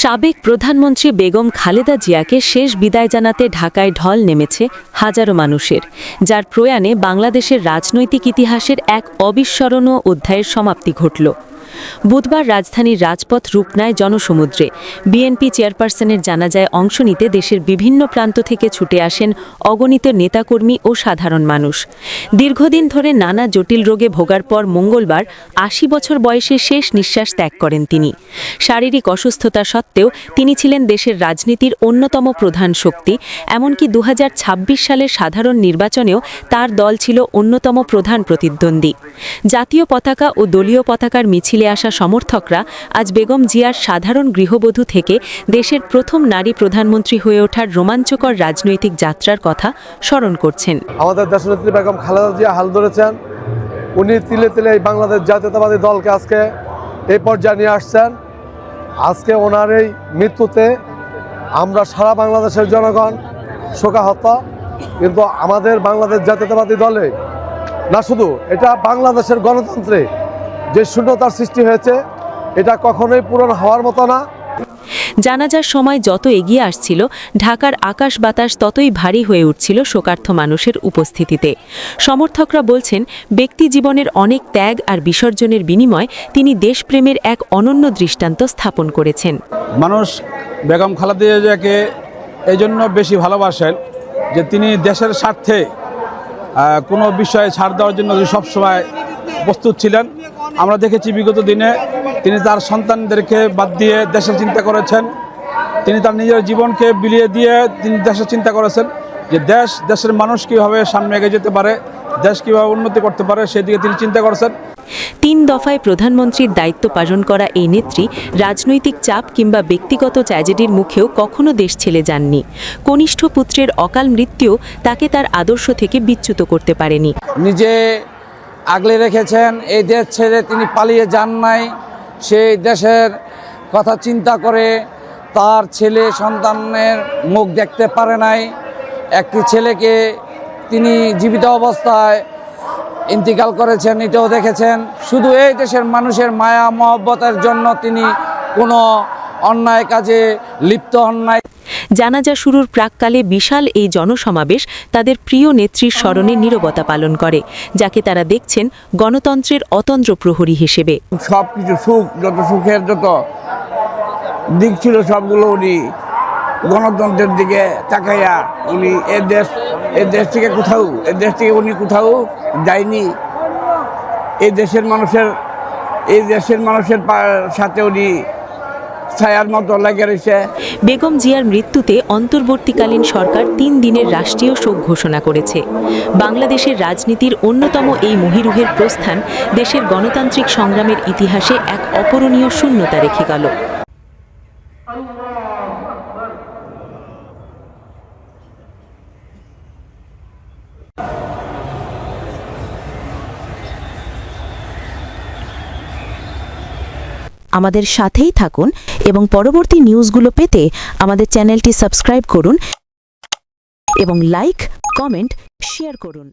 সাবেক প্রধানমন্ত্রী বেগম খালেদা জিয়াকে শেষ বিদায় জানাতে ঢাকায় ঢল নেমেছে হাজারো মানুষের, যার প্রয়াণে বাংলাদেশের রাজনৈতিক ইতিহাসের এক অবিস্মরণীয় অধ্যায়ের সমাপ্তি ঘটল। বুধবার রাজধানীর রাজপথ রূপ নেয় জনসমুদ্রে। বিএনপি চেয়ারপারসনের জানাজায় অংশ নিতে দেশের বিভিন্ন প্রান্ত থেকে ছুটে আসেন অগণিত নেতাকর্মী ও সাধারণ মানুষ। দীর্ঘদিন ধরে নানা জটিল রোগে ভোগার পর মঙ্গলবার ৮০ বছর বয়সে শেষ নিঃশ্বাস ত্যাগ করেন তিনি। শারীরিক অসুস্থতা সত্ত্বেও তিনি ছিলেন দেশের রাজনীতির অন্যতম প্রধান শক্তি। এমনকি ২০২৬ সালের সাধারণ নির্বাচনেও তার দল ছিল অন্যতম প্রধান প্রতিদ্বন্দ্বী। জাতীয় পতাকা ও দলীয় পতাকার মিছিলে আসা সমর্থকরা আজ বেগম জিয়ার সাধারণ গৃহবধূ থেকে দেশের প্রথম নারী প্রধানমন্ত্রী হয়ে ওঠার রোমাঞ্চকর রাজনৈতিক যাত্রার কথা স্মরণ করছেন। আমাদের দেশনেত্রী বেগম খালেদা জিয়া হাল ধরেছেন। উনি তিলে তিলে এই বাংলাদেশ জাতীয়তাবাদী দলকে আজকে এই পর্যায়ে নিয়ে আসছেন। আজকে ওনার এই মৃত্যুতে আমরা সারা বাংলাদেশের জনগণ শোকাহত। কিন্তু আমাদের বাংলাদেশ জাতীয়তাবাদী দলে না, শুধু এটা বাংলাদেশের গণতন্ত্রে যে শূন্যতার সৃষ্টি হয়েছে, এটা কখনোই পূরণ হওয়ার মতো না। জানাজার সময় যত এগিয়ে আসছিল, ঢাকার আকাশ বাতাস ততই ভারী হয়ে উঠছিল শোকার্থ মানুষের উপস্থিতিতে। সমর্থকরা বলছেন, ব্যক্তি জীবনের অনেক ত্যাগ আর বিসর্জনের বিনিময়ে তিনি দেশপ্রেমের এক অনন্য দৃষ্টান্ত স্থাপন করেছেন। মানুষ বেগম খালেদা জিয়াকে এই জন্য বেশি ভালোবাসেন যে তিনি দেশের স্বার্থে কোনো বিষয়ে ছাড় দেওয়ার জন্য সবসময় প্রস্তুত ছিলেন। আমরা দেখেছি বিগত দিনে তিনি তার সন্তানদেরকে বাদ দিয়ে দেশের চিন্তা করেছেন। তিনি তার নিজের জীবনকে বিলিয়ে দিয়ে তিনি দেশের চিন্তা করেছেন যে দেশের মানুষ কীভাবে সামনে এগিয়ে যেতে পারে, দেশ কীভাবে উন্নতি করতে পারে, সেদিকে তিনি চিন্তা করেছেন। ৩ দফায় প্রধানমন্ত্রীর দায়িত্ব পালন করা এই নেত্রী রাজনৈতিক চাপ কিংবা ব্যক্তিগত ট্র্যাজেডির মুখেও কখনো দেশ ছেড়ে যাননি। কনিষ্ঠ পুত্রের অকাল মৃত্যু তাকে তার আদর্শ থেকে বিচ্যুত করতে পারেনি। নিজে আগলে রেখেছেন, এই দেশ ছেড়ে তিনি পালিয়ে যান নাই। সেই দেশের কথা চিন্তা করে তার ছেলে সন্তানের মুখ দেখতে পারে নাই। একটি ছেলেকে তিনি জীবিত অবস্থায় ইন্তিকাল করেছেন, এটাও দেখেছেন। শুধু এই দেশের মানুষের মায়া মহব্বতের জন্য তিনি কোনো অন্যায় কাজে লিপ্ত হন নাই। জানাজা শুরুর প্রাককালে বিশাল এই জনসমাবেশ তাদের প্রিয় নেত্রীর স্মরণে নীরবতা পালন করে, যাকে তারা দেখছেন গণতন্ত্রের অতন্ত্র প্রহরী হিসেবে। সব কিছু যত সুখের যত দিক ছিল সবগুলো উনি গণতন্ত্রের দিকে তাকাইয়া উনি এ দেশ থেকে উনি কোথাও যায়নি। এই দেশের মানুষের সাথে উনি ছায়ার মতো লেগে রয়েছে। বেগম জিয়ার মৃত্যুতে অন্তর্বর্তীকালীন সরকার ৩ দিনের রাষ্ট্রীয় শোক ঘোষণা করেছে। বাংলাদেশের রাজনীতির অন্যতম এই মহিরুহের প্রস্থান দেশের গণতান্ত্রিক সংগ্রামের ইতিহাসে এক অপূরণীয় শূন্যতা রেখে গেল। আমাদের সাথেই থাকুন এবং পরবর্তী নিউজগুলো পেতে আমাদের চ্যানেলটি সাবস্ক্রাইব করুন এবং লাইক, কমেন্ট, শেয়ার করুন।